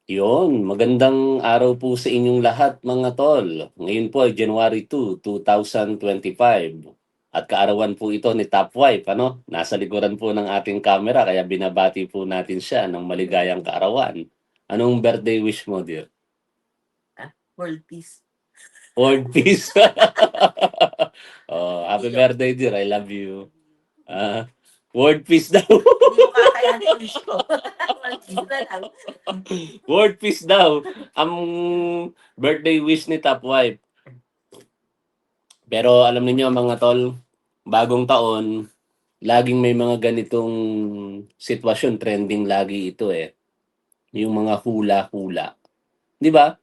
Yun, magandang araw po sa inyong lahat mga tol. Ngayon po ay January 2, 2025. At kaarawan po ito ni Top Wife, ano? Nasa likuran po ng ating camera kaya binabati po natin siya ng maligayang kaarawan. Anong birthday wish mo, dear? World peace. World peace. Oh, happy birthday, dear. I love you. Ah, world peace daw. Hindi mo kakayanin wish ko. World peace na lang. World peace daw. Ang birthday wish ni Top Wife. Pero alam niyo mga tol, bagong taon, laging may mga ganitong sitwasyon, trending lagi ito eh. Yung mga hula-hula. 'Di ba?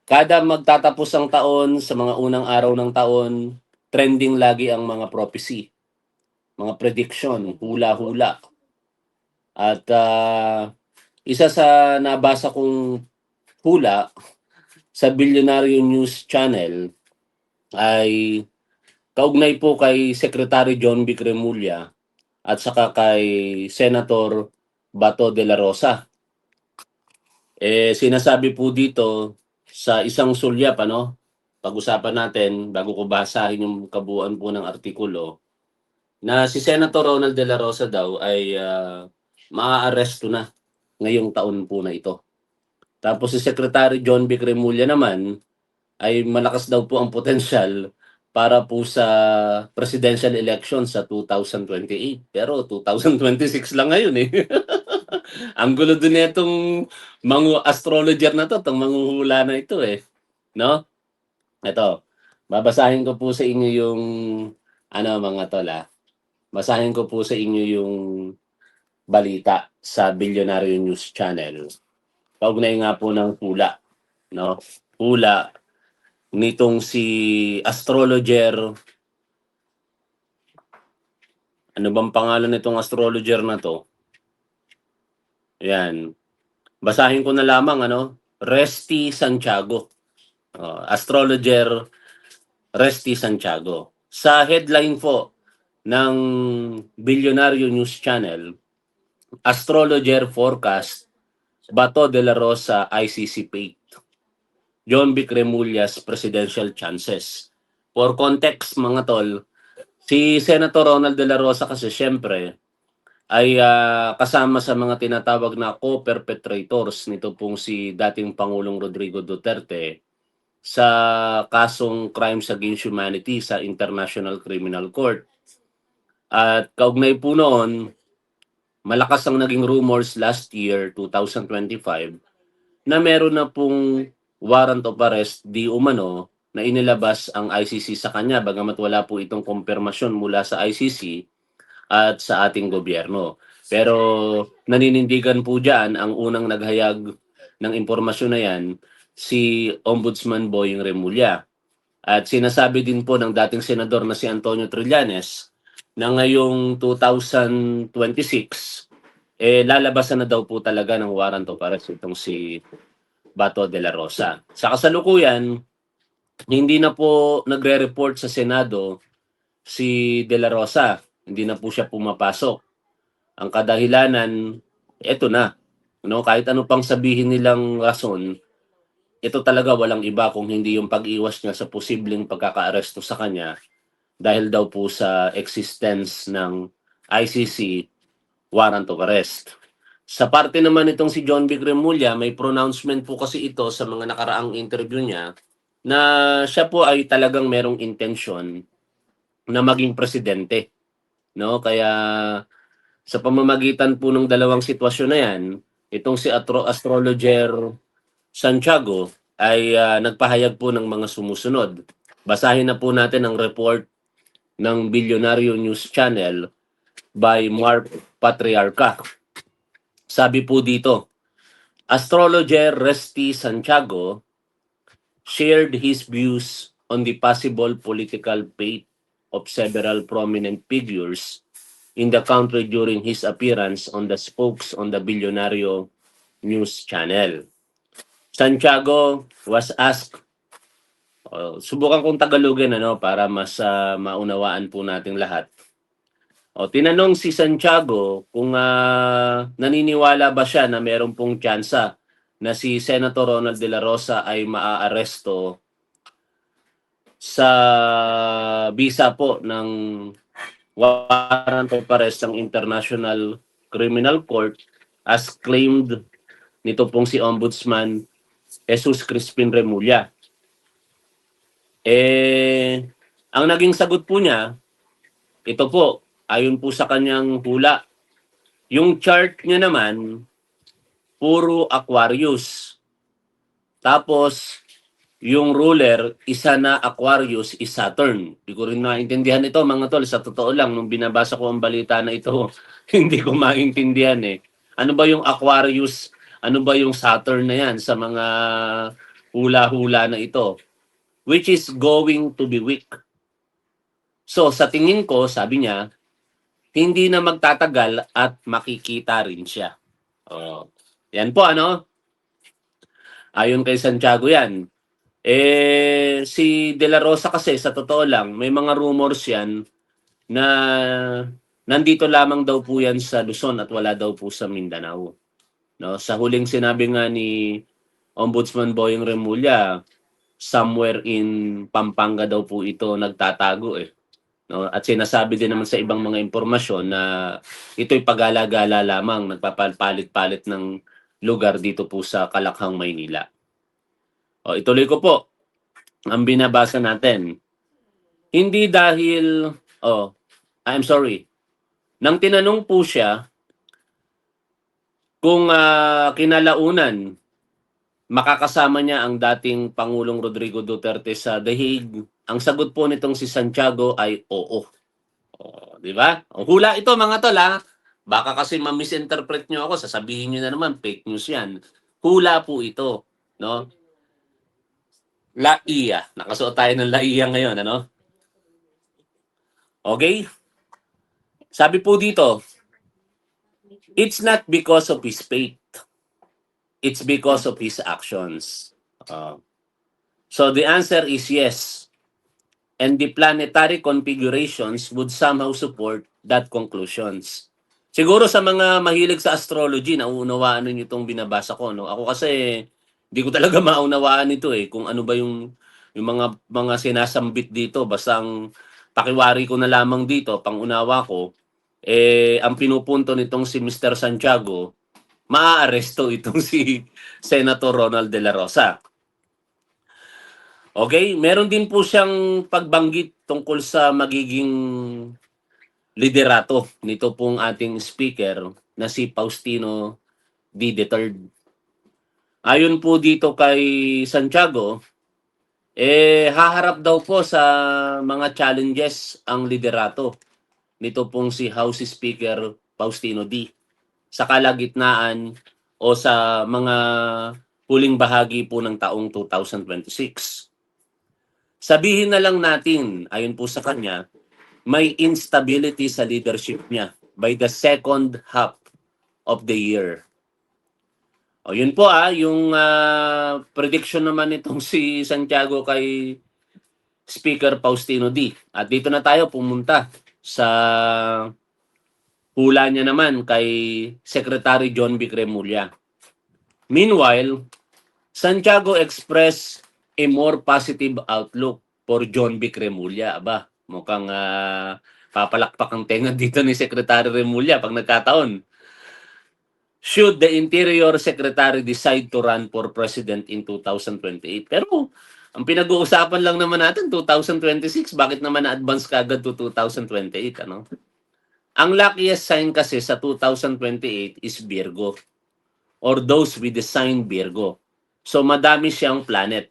Kada magtatapos ang taon, sa mga unang araw ng taon, trending lagi ang mga prophecy, mga prediction, hula-hula. At isa sa nabasa kong hula sa Billionaire News Channel ay kaugnay po kay Secretary John B. Cremulya at saka kay Senator Bato de la Rosa. Sinasabi po dito sa isang sulyap, ano, pag-usapan natin bago ko basahin yung kabuuan po ng artikulo, na si Senator Ronald de la Rosa daw ay maaaresto na ngayong taon po na ito. Tapos si Secretary John B. Cremulya naman ay malakas daw po ang potensyal para po sa presidential election sa 2028. Pero 2026 lang ngayon eh. Ang gulo din itong mga astrologer na to, itong manghuhula na ito eh. No? Ito, babasahin ko po sa inyo yung ano mga tola. Basahin ko po sa inyo yung balita sa Billionaire News Channel. Kaugnay nga po ng hula, no? Hula nitong si astrologer. Ano bang pangalan nitong astrologer na to? Yan. Basahin ko na lamang ano, Resty Santiago. Astrologer Resty Santiago. Sa headline po ng Billionaire News Channel, Astrologer Forecast, Bato de la Rosa ICC Fate, John B. Cremulya's Presidential Chances. For context mga tol, si Senator Ronald de la Rosa kasi syempre ay kasama sa mga tinatawag na co-perpetrators nito pong si dating Pangulong Rodrigo Duterte sa kasong Crimes Against Humanity sa International Criminal Court. At kaugnay po noon, malakas ang naging rumors last year, 2025, na meron na pong warrant of arrest di umano na inilabas ang ICC sa kanya bagamat wala po itong kumpirmasyon mula sa ICC at sa ating gobyerno. Pero naninindigan po dyan ang unang naghayag ng impormasyon na yan, si Ombudsman Boying Remulla. At sinasabi din po ng dating senador na si Antonio Trillanes na ngayong 2026, lalabasan na daw po talaga ng warrant of arrest itong si Bato de la Rosa. Sa kasalukuyan, hindi na po nagre-report sa Senado si de la Rosa. Hindi na po siya pumapasok. Ang kadahilanan, eto na. No, kahit ano pang sabihin nilang rason, ito talaga walang iba kung hindi yung pag-iwas niya sa posibleng pagkakaaresto sa kanya dahil daw po sa existence ng ICC warrant of arrest. Sa parte naman itong si John B. Cremulya, may pronouncement po kasi ito sa mga nakaraang interview niya na siya po ay talagang merong intensyon na maging presidente. No? Kaya sa pamamagitan po ng dalawang sitwasyon na yan, itong si astrologer Santiago ay nagpahayag po ng mga sumusunod. Basahin na po natin ang report ng Billionaire News Channel by Mark Patriarca. Sabi po dito, astrologer Resty Santiago shared his views on the possible political fate of several prominent figures in the country during his appearance on the Spokes on the Billionaire News Channel. Santiago was asked, subukan kong Tagalogin ano, para mas maunawaan po nating lahat. Tinanong si Santiago kung naniniwala ba siya na meron pong tsansa na si Senator Ronald De La Rosa ay maaaresto sa visa po ng warrant of arrest ng International Criminal Court as claimed nito pong si Ombudsman Jesus Crispin Remulla. Ang naging sagot po niya, ito po, ayon po sa kanyang hula, yung chart niya naman, puro Aquarius. Tapos, yung ruler, isa na Aquarius is Saturn. Hindi ko rin maintindihan ito mga tol. Sa totoo lang, nung binabasa ko ang balita na ito, hindi ko maintindihan eh. Ano ba yung Aquarius? Ano ba yung Saturn na yan sa mga hula-hula na ito? Which is going to be weak. So, sa tingin ko, sabi niya, hindi na magtatagal at makikita rin siya. Oh. Yan po, ano? Ayon kay Santiago yan. Si De La Rosa kasi, sa totoo lang, may mga rumors yan na nandito lamang daw po yan sa Luzon at wala daw po sa Mindanao. No? Sa huling sinabi nga ni Ombudsman Boyeng Remulla, somewhere in Pampanga daw po ito nagtatago eh. No? At sinasabi din naman sa ibang mga impormasyon na ito'y pagala-gala lamang, nagpapalit-palit ng lugar dito po sa Kalakhang, Maynila. O, ituloy ko po ang binabasa natin. Hindi dahil, I'm sorry, nang tinanong po siya kung kinalaunan makakasama niya ang dating Pangulong Rodrigo Duterte sa The Hague, ang sagot po nitong si Santiago ay oo. Di ba? Hula ito mga tol ha. Baka kasi ma-misinterpret nyo ako, sasabihin nyo na naman, fake news yan. Hula po ito. No? Laia. Nakasuot tayo ng Laia ngayon. Ano? Okay? Sabi po dito, it's not because of his faith. It's because of his actions. So the answer is yes. And the planetary configurations would somehow support that conclusions. Siguro sa mga mahilig sa astrology, nauunawaan ninyo itong binabasa ko. No? Ako kasi, hindi ko talaga maunawaan ito eh. Kung ano ba yung mga sinasambit dito. Basta ang pakiwari ko na lamang dito, pangunawa ko, ang pinupunto nitong si Mr. Santiago, maaaresto itong si Senator Ronald De La Rosa. Okay, meron din po siyang pagbanggit tungkol sa magiging liderato nito pong ating speaker na si Faustino D. III. Ayon po dito kay Santiago, haharap daw po sa mga challenges ang liderato nito pong si House Speaker Faustino D. sa kalagitnaan o sa mga huling bahagi po ng taong 2026. Sabihin na lang natin, ayon po sa kanya, may instability sa leadership niya by the second half of the year. O yun po yung prediction naman nitong si Santiago kay Speaker Faustino D. At dito na tayo pumunta sa hula niya naman kay Secretary John Vic Remulla. Meanwhile, Santiago expressed a more positive outlook for John Vic Remulla. Aba, mukhang papalakpak ang tenga dito ni Secretary Remulla pag nagkataon. Should the Interior Secretary decide to run for President in 2028? Pero ang pinag-uusapan lang naman natin 2026, bakit naman na-advance ka agad to 2028? Ano? Ang luckiest sign kasi sa 2028 is Virgo or those with the sign Virgo. So madami siyang planet.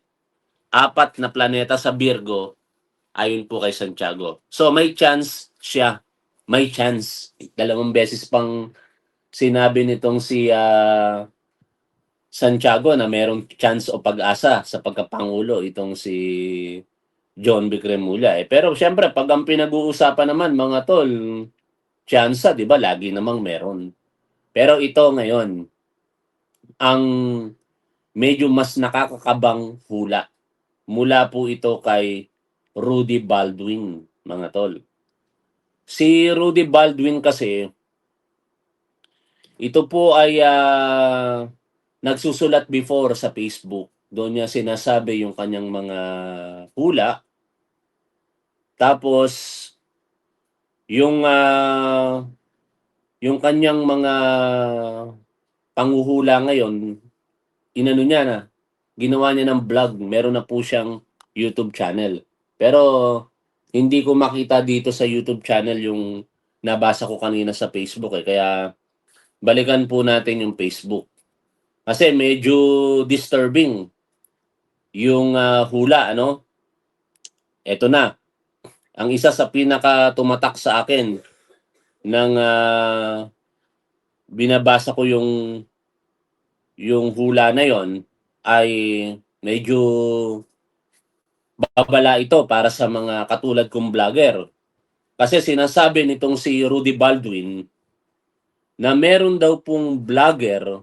4 na planeta sa Virgo ayon po kay Santiago. So may chance siya. May chance. 2 beses pang sinabi nitong si Santiago na merong chance o pag-asa sa pagkapangulo itong si John Vic Remulla. Pero siyempre, pag ang pinag-uusapan naman mga tol, chance, di ba? Lagi namang meron. Pero ito ngayon, ang medyo mas nakakakabang hula. Mula po ito kay Rudy Baldwin, mga tol. Si Rudy Baldwin kasi, ito po ay nagsusulat before sa Facebook. Doon niya sinasabi yung kanyang mga hula. Tapos, yung, yung kanyang mga panghuhula ngayon, inano niya na, ginawa niya ng vlog. Meron na po siyang YouTube channel. Pero, hindi ko makita dito sa YouTube channel yung nabasa ko kanina sa Facebook eh. Kaya, balikan po natin yung Facebook. Kasi medyo disturbing yung hula, ano? Eto na. Ang isa sa pinaka tumatak sa akin ng binabasa ko yung hula na yon ay medyo babala ito para sa mga katulad kong vlogger. Kasi sinasabi nitong si Rudy Baldwin na meron daw pong vlogger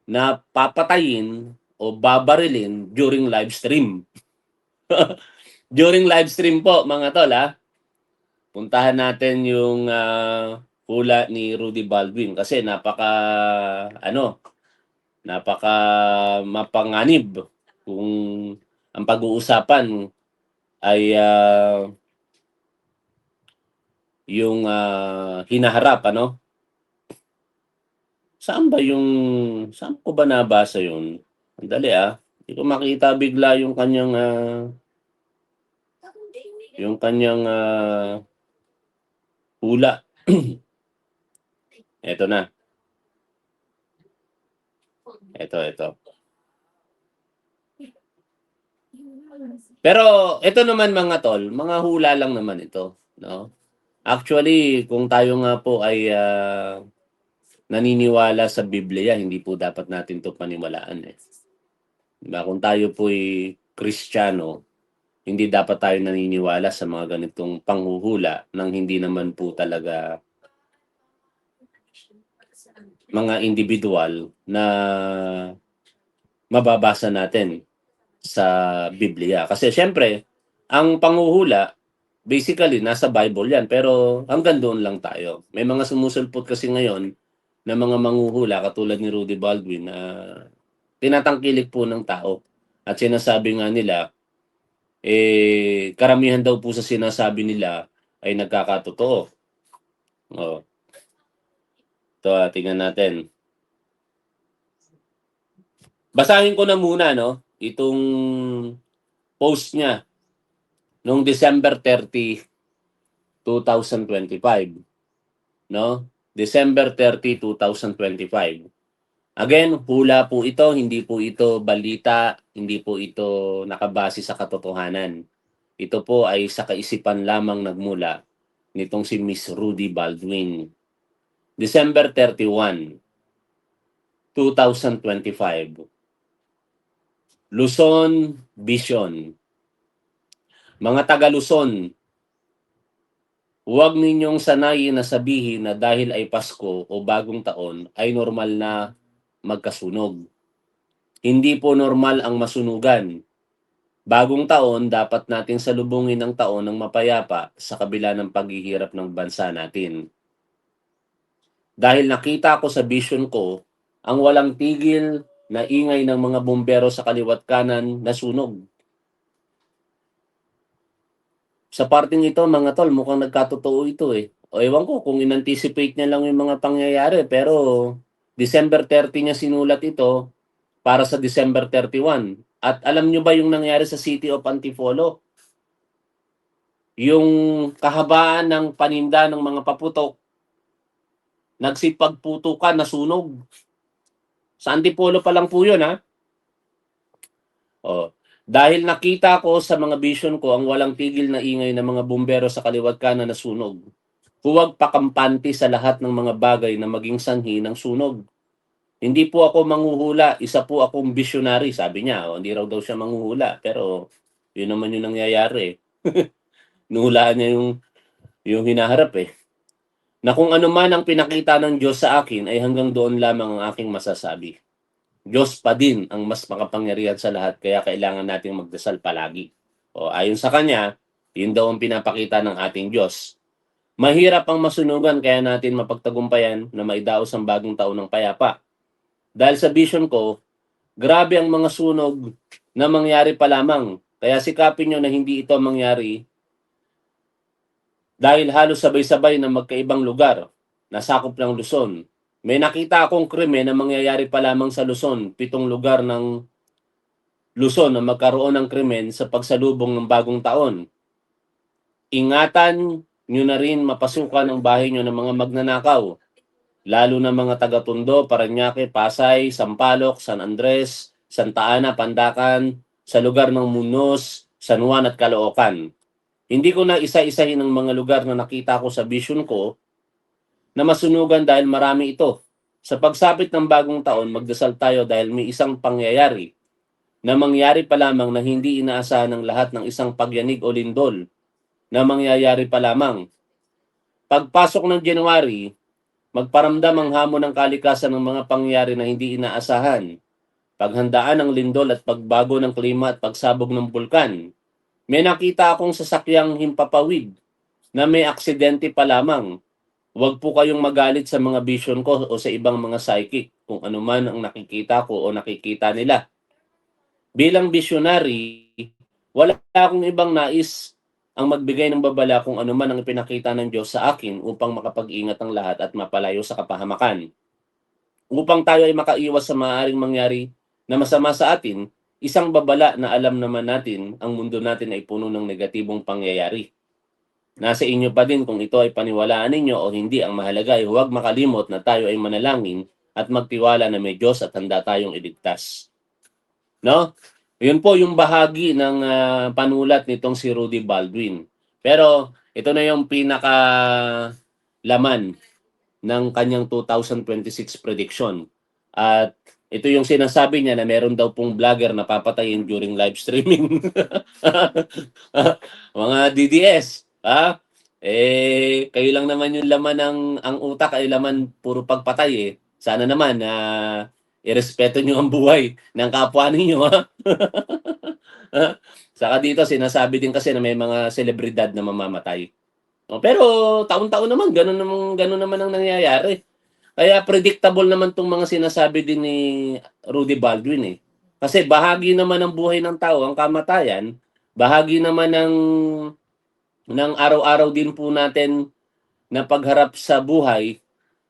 na papatayin o babarilin during live stream. During live stream po, mga tol, ha? Puntahan natin yung hula ni Rudy Baldwin kasi napaka mapanganib kung ang pag-uusapan ay yung hinaharap, ano? Saan ko ba nabasa yun? Andali hindi ko makita bigla yung kanyang hula. Ito na. Ito. Pero ito naman mga tol, mga hula lang naman ito, no? Actually, kung tayo nga po ay naniniwala sa Biblia, hindi po dapat natin 'to paniwalaan eh. Diba? Kung tayo po ay Kristiyano, hindi dapat tayo naniniwala sa mga ganitong panghuhula nang hindi naman po talaga mga individual na mababasa natin sa Biblia. Kasi syempre, ang panghuhula, basically, nasa Bible yan. Pero hanggang doon lang tayo. May mga sumusulpot kasi ngayon na mga manghuhula katulad ni Rudy Baldwin na tinatangkilik po ng tao. At sinasabi nga nila, karamihan daw po sa sinasabi nila ay nagkakatotoo. Oh. Ito, tingnan natin. Basahin ko na muna, no? Itong post niya noong December 30, 2025. No? December 30, 2025. Again, hula po ito, hindi po ito balita, hindi po ito nakabase sa katotohanan. Ito po ay sa kaisipan lamang nagmula nitong si Miss Rudy Baldwin. December 31, 2025. Luzon Vision. Mga taga Luzon, huwag ninyong sanayin na sabihin na dahil ay Pasko o bagong taon ay normal na magkasunog. Hindi po normal ang masunugan. Bagong taon, dapat nating salubungin ang taon ng mapayapa sa kabila ng paghihirap ng bansa natin. Dahil nakita ko sa vision ko ang walang tigil na ingay ng mga bumbero sa kaliwat kanan na sunog. Sa parting ito, mga tol, mukhang nagkatotoo ito eh. O ewan ko kung in-anticipate niya lang yung mga pangyayari, pero December 30 niya sinulat ito para sa December 31. At alam nyo ba yung nangyari sa City of Antipolo? Yung kahabaan ng paninda ng mga paputok, nagsipagputukan, nasunog. Sa Antipolo pa lang po yun, ha? O, dahil nakita ko sa mga vision ko ang walang tigil na ingay ng mga bumbero sa kaliwat kanan na sunog. Huwag pakampanti sa lahat ng mga bagay na maging sanhi ng sunog. Hindi po ako manghuhula, isa po akong visionary, sabi niya. O, hindi raw daw siya manghuhula, pero yun naman yung nangyayari. Nuhulaan niya yung hinaharap eh. Na kung ano man ang pinakita ng Diyos sa akin ay hanggang doon lamang ang aking masasabi. Diyos pa din ang mas makapangyarihan sa lahat kaya kailangan nating magdasal palagi. O ayon sa kanya, yun daw ang pinapakita ng ating Diyos. Mahirap ang masunugan kaya natin mapagtagumpayan na maidaos ang bagong taon ng payapa. Dahil sa vision ko, grabe ang mga sunog na mangyari pa lamang. Kaya sikapin nyo na hindi ito mangyari dahil halos sabay-sabay na magkaibang lugar na sakop ng Luzon. May nakita akong krimen na mangyayari pa lamang sa Luzon, 7 lugar ng Luzon na magkaroon ng krimen sa pagsalubong ng bagong taon. Ingatan nyo na rin mapasukan ang bahay nyo ng mga magnanakaw, lalo na mga taga-Tondo, Parañaque, Pasay, Sampaloc, San Andres, Santa Ana, Pandacan, sa lugar ng Muñoz, San Juan at Caloocan. Hindi ko na isa-isahin ang mga lugar na nakita ko sa vision ko na masunugan dahil marami ito. Sa pagsapit ng bagong taon, magdasal tayo dahil may isang pangyayari na mangyari pa lamang na hindi inaasahan ng lahat ng isang pagyanig o lindol na mangyayari pa lamang. Pagpasok ng January, magparamdam ang hamon ng kalikasan ng mga pangyayari na hindi inaasahan. Paghandaan ng lindol at pagbago ng klima at pagsabog ng bulkan. May nakita akong sasakyang himpapawid na may aksidente pa lamang. Huwag po kayong magalit sa mga vision ko o sa ibang mga psychic kung ano man ang nakikita ko o nakikita nila. Bilang visionary, wala akong ibang nais ang magbigay ng babala kung ano man ang ipinakita ng Diyos sa akin upang makapag-ingat ang lahat at mapalayo sa kapahamakan. Upang tayo ay makaiwas sa maaaring mangyari na masama sa atin, isang babala na alam naman natin ang mundo natin ay puno ng negatibong pangyayari. Nasa inyo pa din kung ito ay paniwalaan ninyo o hindi. Ang mahalaga ay huwag makalimot na tayo ay manalangin at magtiwala na may Diyos at handa tayong iligtas. No? Yun po yung bahagi ng panulat nitong si Rudy Baldwin. Pero ito na yung pinaka laman ng kanyang 2026 prediction. At ito yung sinasabi niya na meron daw pong vlogger na papatayin during live streaming. Mga DDS, ha? Kayo lang naman yung laman ng ang utak ay laman puro pagpatay eh. Sana naman na irespeto niyo ang buhay ng kapwa ninyo, ha? Saka dito sinasabi din kasi na may mga selebridad na mamamatay. Pero taon-taon naman ganun naman ang nangyayari. Kaya predictable naman 'tong mga sinasabi din ni Rudy Baldwin eh. Kasi bahagi naman ng buhay ng tao ang kamatayan, bahagi naman ng araw-araw din po natin na pagharap sa buhay,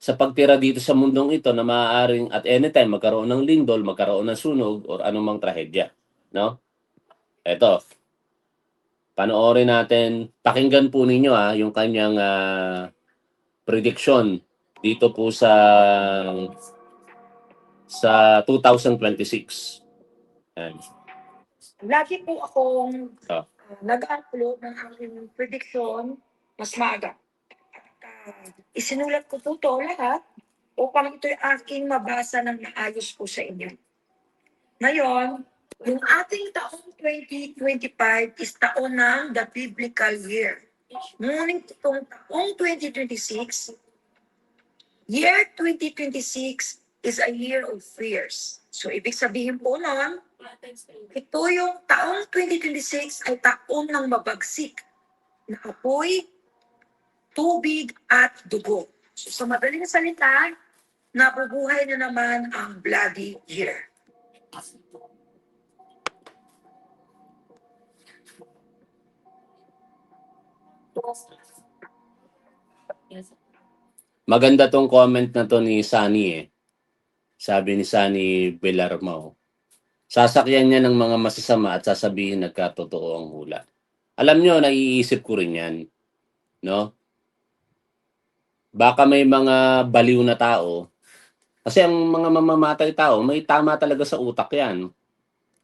sa pagtira dito sa mundong ito na maaaring at anytime magkaroon ng lindol, magkaroon ng sunog or anumang trahedya, no? Eto, panoorin natin, pakinggan po ninyo yung kanyang prediction dito po sa 2026. Ayan. Lagi po akong Oh. nag-upload ng aking prediction mas maaga. At isinulat ko po ito lahat upang ito'y aking mabasa ng maayos po sa inyo. Ngayon, yung ating taong 2025 is taon ng the biblical year. Ngunit itong taong 2026, year 2026 is a year of fears. So, ibig sabihin po nun, ito yung taong 2026 ay taon ng mabagsik na apoy, tubig at dugo. So, sa madaling salita, nabubuhay na naman ang bloody year. Maganda tong comment na to ni Sunny eh. Sabi ni Sunny Belarmao. Sasakyan niya ng mga masasama at sasabihin nagkatotoo ang hula. Alam nyo, naiisip ko rin yan. No? Baka may mga baliw na tao. Kasi ang mga mamamatay tao, may tama talaga sa utak yan.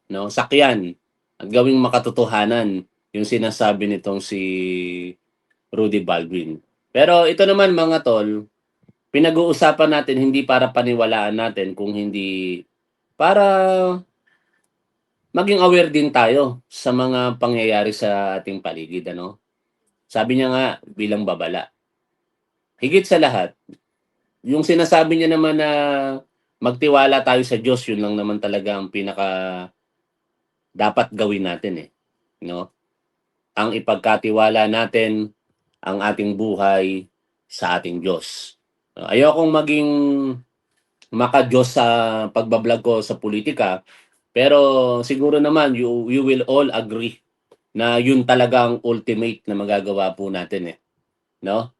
No? Sakyan. At gawing makatotohanan yung sinasabi nitong si Rudy Baldwin. Pero ito naman mga tol, pinag-uusapan natin hindi para paniwalaan natin kung hindi para maging aware din tayo sa mga pangyayari sa ating paligid, ano? Sabi niya nga bilang babala. Higit sa lahat, yung sinasabi niya naman na magtiwala tayo sa Diyos, yun lang naman talaga ang pinaka dapat gawin natin eh, no? Ang ipagkatiwala natin ang ating buhay sa ating Diyos. Ayokong maging maka-Diyos sa pagbablog ko sa politika. Pero siguro naman you will all agree na yun talagang ultimate na magagawa po natin eh, no?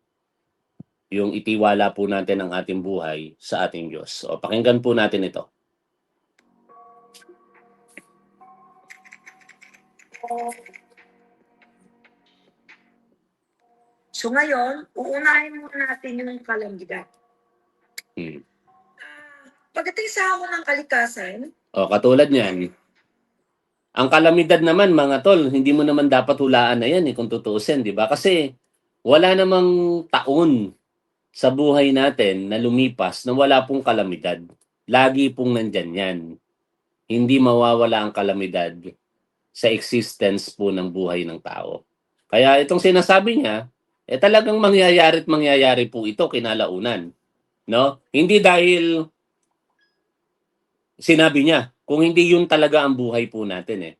Yung itiwala po natin ang ating buhay sa ating Diyos. O pakinggan po natin ito. So ngayon, uunahin muna natin yung kalamidad. Hmm. Pagdating sa hamon ng kalikasan, O katulad niyan, ang kalamidad naman mga tol, hindi mo naman dapat hulaan na yan eh kung tutuusin, di ba? Kasi wala namang taon sa buhay natin na lumipas na wala pong kalamidad. Lagi pong nandyan yan. Hindi mawawala ang kalamidad sa existence po ng buhay ng tao. Kaya itong sinasabi niya, eh talagang mangyayari at mangyayari po ito kinalaunan. No? Hindi dahil sinabi niya, kung hindi yun talaga ang buhay po natin eh.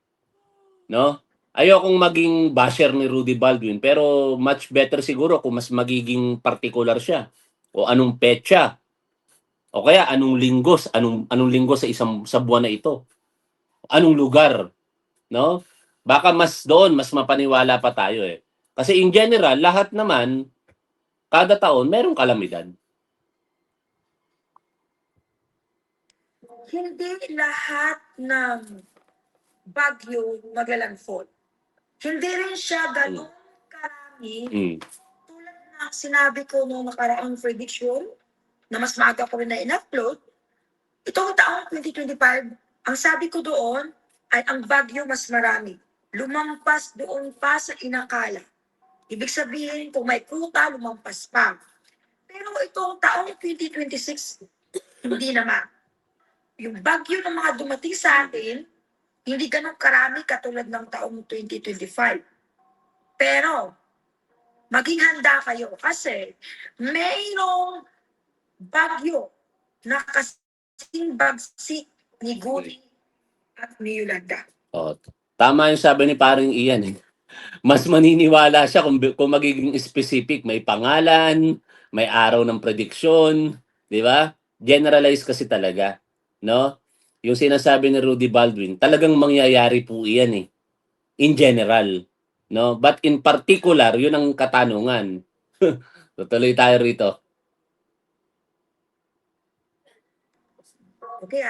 No? Ayokong maging basher ni Rudy Baldwin, pero much better siguro kung mas magiging particular siya. O anong petsa, o kaya anong linggo sa sa buwan na ito. Anong lugar, no? Baka mas doon mas mapaniwala pa tayo eh. Kasi in general, lahat naman kada taon merong kalamidad. hindi lahat ng bagyo magalanfod. Hindi rin siya ganun karami. Mm. Tulad na sinabi ko noong nakaraang prediction, na mas maaga ko rin na in-upload, itong taong 2025, ang sabi ko doon ay ang bagyo mas marami. Lumampas doon pa sa inakala. Ibig sabihin, kung may kuta, lumampas pa. Pero itong taong 2026, hindi naman. Yung bagyo ng mga dumating sa atin, hindi ganun karami katulad ng taong 2025. Pero, maging handa kayo kasi mayroong bagyo na kasing bagsik ni Guri at ni Yolanda. O, tama yung sabi ni paring Ian eh. Mas maniniwala siya kung magiging specific, may pangalan, may araw ng prediksyon, di ba? Generalize kasi talaga, no? Yung sinasabi ni Rudy Baldwin, talagang mangyayari po iyan eh. In general, no? But in particular, yun ang katanungan. Tutuloy tayo rito. Okay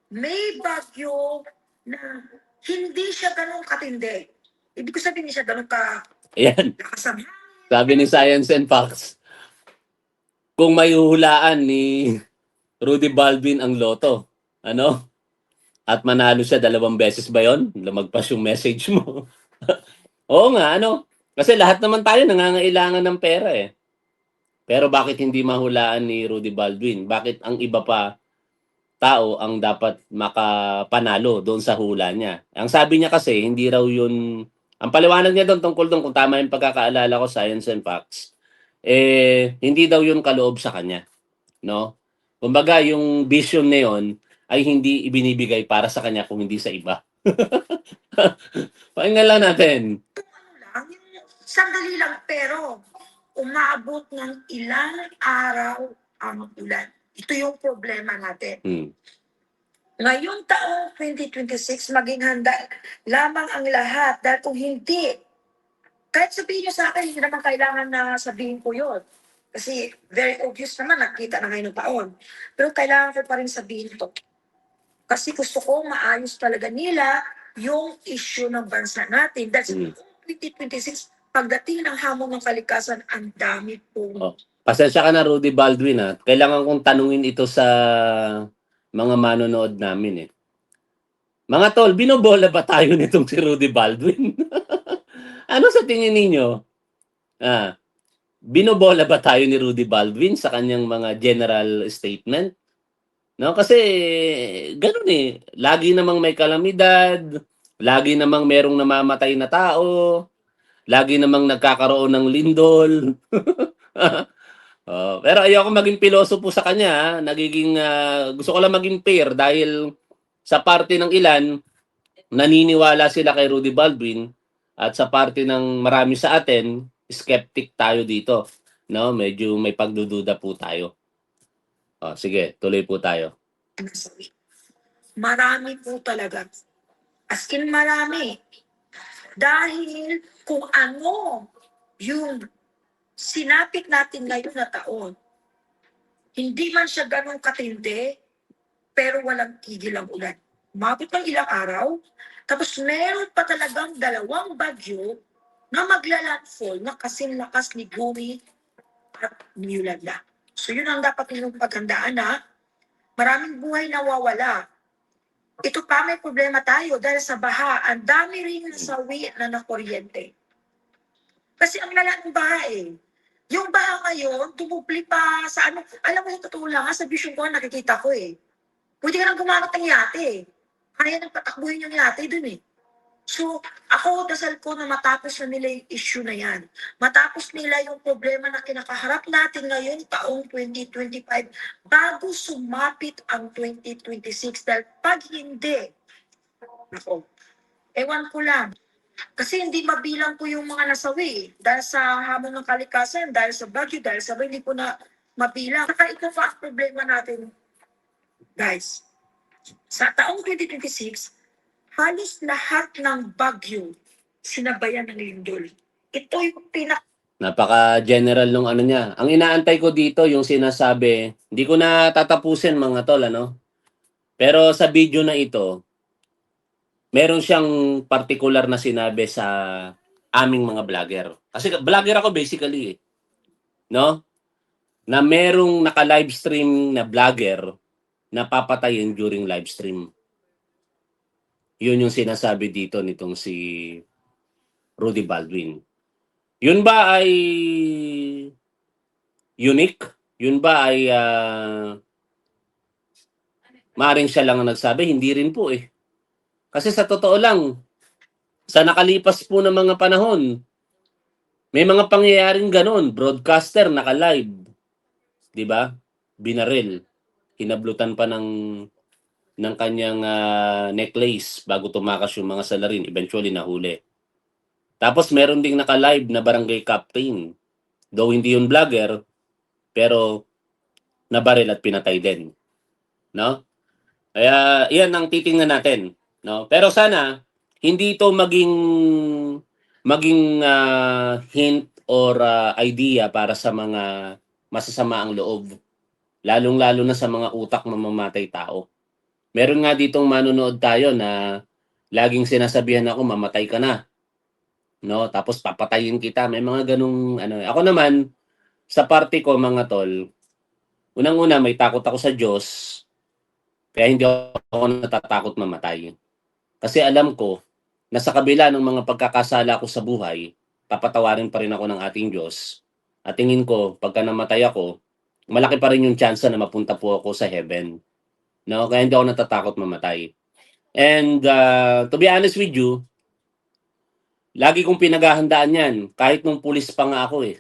may bagyo na hindi siya ganun katindi. Ibig ko sabihin, hindi siya ganun Ayan, lakas ang hangin. sabi ni Science and Facts, kung may huhulaan ni Rudy Baldwin ang loto, ano? At manalo siya 2 beses ba yon? Lumagpas yung message mo. Oo nga, ano? Kasi lahat naman tayo nangangailangan ng pera eh. Pero bakit hindi mahulaan ni Rudy Baldwin? Bakit ang iba pa tao ang dapat makapanalo doon sa hula niya? Ang sabi niya kasi, hindi raw yun... Ang paliwanag niya doon tungkol doon, kung tama yung pagkakaalala ko, Science and Facts, eh, hindi daw yun kaloob sa kanya. No? Kumbaga, yung vision na yun ay hindi ibinibigay para sa kanya kung hindi sa iba. Pakinggan lang natin. Lang, yung sandali lang pero umaabot ng ilang araw ang ulan. Ito yung problema natin. Hmm. Ngayong taong 2026, maging handa lamang ang lahat. Dahil kung hindi, kahit sabihin nyo sa akin, hindi naman kailangan na sabihin ko yun. Kasi very obvious naman, nakita na ngayon ng taon. Pero kailangan ko pa rin sabihin to. Kasi gusto ko maayos talaga nila yung issue ng bansa natin. Dahil sa 2026, pagdating ng hamon ng kalikasan, ang dami pong Oh. Pasensya ka na, Rudy Baldwin ha. Kailangan kong tanungin ito sa mga manonood namin eh. Mga tol, binobola ba tayo nitong si Rudy Baldwin? Ano sa tingin ninyo? Binobola ba tayo ni Rudy Baldwin sa kanyang mga general statement? No, kasi ganoon eh. Lagi namang may kalamidad, lagi namang merong namamatay na tao, lagi namang nagkakaroon ng lindol. Pero ayoko maging piloso po sa kanya. Nagiging gusto ko lang maging fair dahil sa parte ng ilan naniniwala sila kay Rudy Baldwin at sa parte ng marami sa atin skeptic tayo dito. No, medyo may pagdududa po tayo. Sige, tuloy po tayo. nasawi. Marami po talaga. As in marami. Dahil kung ano yung sinapit natin ngayon na taon, hindi man siya ganun katindi, pero walang tigil ang ulan. Umabot ng ilang araw, tapos meron pa talagang 2 bagyo na maglalandfall na kasing lakas ni Gumi at ni Yolanda. So yun ang dapat ninyong paghandaan na maraming buhay nawawala. Ito pa may problema tayo dahil sa baha, ang dami rin nasawi na nakuryente. Kasi ang lala ng baha eh. Yung baha ngayon, tumupli pa sa ano. Alam mo yung totoo lang, sa vision ko nakikita ko eh. Pwede ka nang gumamit ng yate eh. Kaya nang patakbuhin yung yate dun eh. So, ako, dasal ko na matapos na nila yung issue na yan. Matapos nila yung problema na kinakaharap natin ngayon, taong 2025, bago sumapit ang 2026. Dahil pag hindi, ako, ewan ko lang. Kasi hindi mabilang ko yung mga nasawi. Dahil sa hamon ng kalikasan, dahil sa bagyo, dahil sa hindi ko na mabilang. Saka ito pa ang problema natin, guys. Sa taong 2026, halos lahat ng bagyo sinabayan ng lindol. Ito yung Napaka-general nung ano niya. Ang inaantay ko dito, yung sinasabi, hindi ko na tatapusin mga tol, ano? Pero sa video na ito, meron siyang particular na sinabi sa aming mga vlogger. Kasi vlogger ako basically, no? Na merong naka-livestream na vlogger na papatayin during livestream. Yun yung sinasabi dito nitong si Rudy Baldwin. Yun ba ay unique? Yun ba ay maring siya lang ang nagsabi? Hindi rin po eh. Kasi sa totoo lang, sa nakalipas po ng mga panahon, may mga pangyayaring ganon. Broadcaster, naka-live. Di ba? Binaril. Hinablutan pa ng kanyang necklace bago tumakas yung mga salarin. Eventually, nahuli. Tapos, meron ding naka-live na barangay captain. Though hindi yun vlogger, pero nabaril at pinatay din. No? Kaya, yan ang titingnan natin. No? Pero sana, hindi ito maging hint or idea para sa mga masasama ang loob. Lalong-lalo na sa mga utak mamamatay tao. Meron nga ditong manonood tayo na laging sinasabihan ako, mamatay ka na. No? Tapos papatayin kita. May mga ganung ano. Ako naman, sa party ko mga tol, unang-una may takot ako sa Diyos. Kaya hindi ako natatakot mamatay. Kasi alam ko na sa kabila ng mga pagkakasala ko sa buhay, papatawarin pa rin ako ng ating Diyos. At tingin ko, pagka namatay ako, malaki pa rin yung chance na mapunta po ako sa heaven. No? Kaya hindi ako natatakot mamatay. And to be honest with you, lagi kong pinaghahandaan yan. Kahit nung pulis pa nga ako eh.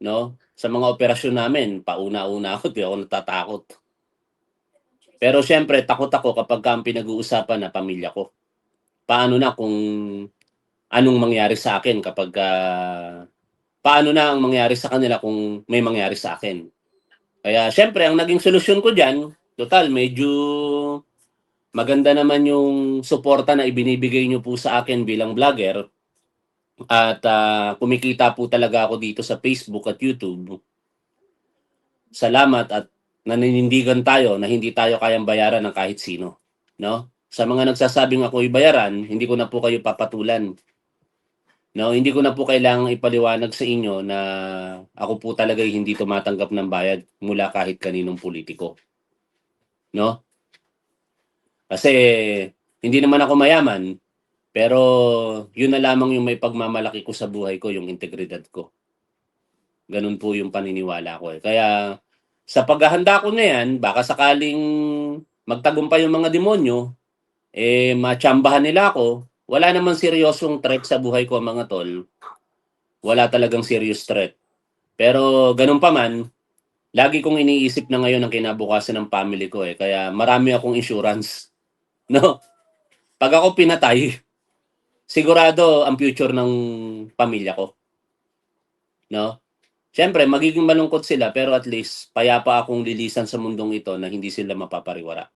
No? Sa mga operasyon namin, pauna-una ako, di ako natatakot. Pero syempre, takot ako kapag ang pinag-uusapan na pamilya ko. Paano na kung anong mangyari sa akin kapag paano na ang mangyari sa kanila kung may mangyari sa akin. Kaya syempre, ang naging solusyon ko dyan, total, medyo maganda naman yung suporta na ibinibigay nyo po sa akin bilang vlogger. At kumikita po talaga ako dito sa Facebook at YouTube. Salamat at naninindigan tayo na hindi tayo kayang bayaran ng kahit sino. No? Sa mga nagsasabing ako'y bayaran, hindi ko na po kayo papatulan. No, hindi ko na po kailangang ipaliwanag sa inyo na ako po talaga hindi tumatanggap ng bayad mula kahit kaninong politiko. No? Kasi hindi naman ako mayaman, pero yun na lamang yung may pagmamalaki ko sa buhay ko, yung integridad ko. Ganun po yung paniniwala ko eh. Kaya sa paghahanda ko na yan, baka sakaling magtagumpay yung mga demonyo, matsambahan nila ako. Wala namang seryosong threat sa buhay ko mga tol. Wala talagang serious threat. Pero ganun pa man, lagi kong iniisip na ngayon ang kinabukasan ng family ko eh. Kaya marami akong insurance. No? Pag ako pinatay, sigurado ang future ng pamilya ko. No? Siyempre, magiging malungkot sila pero at least payapa akong lilisan sa mundong ito na hindi sila mapapariwara.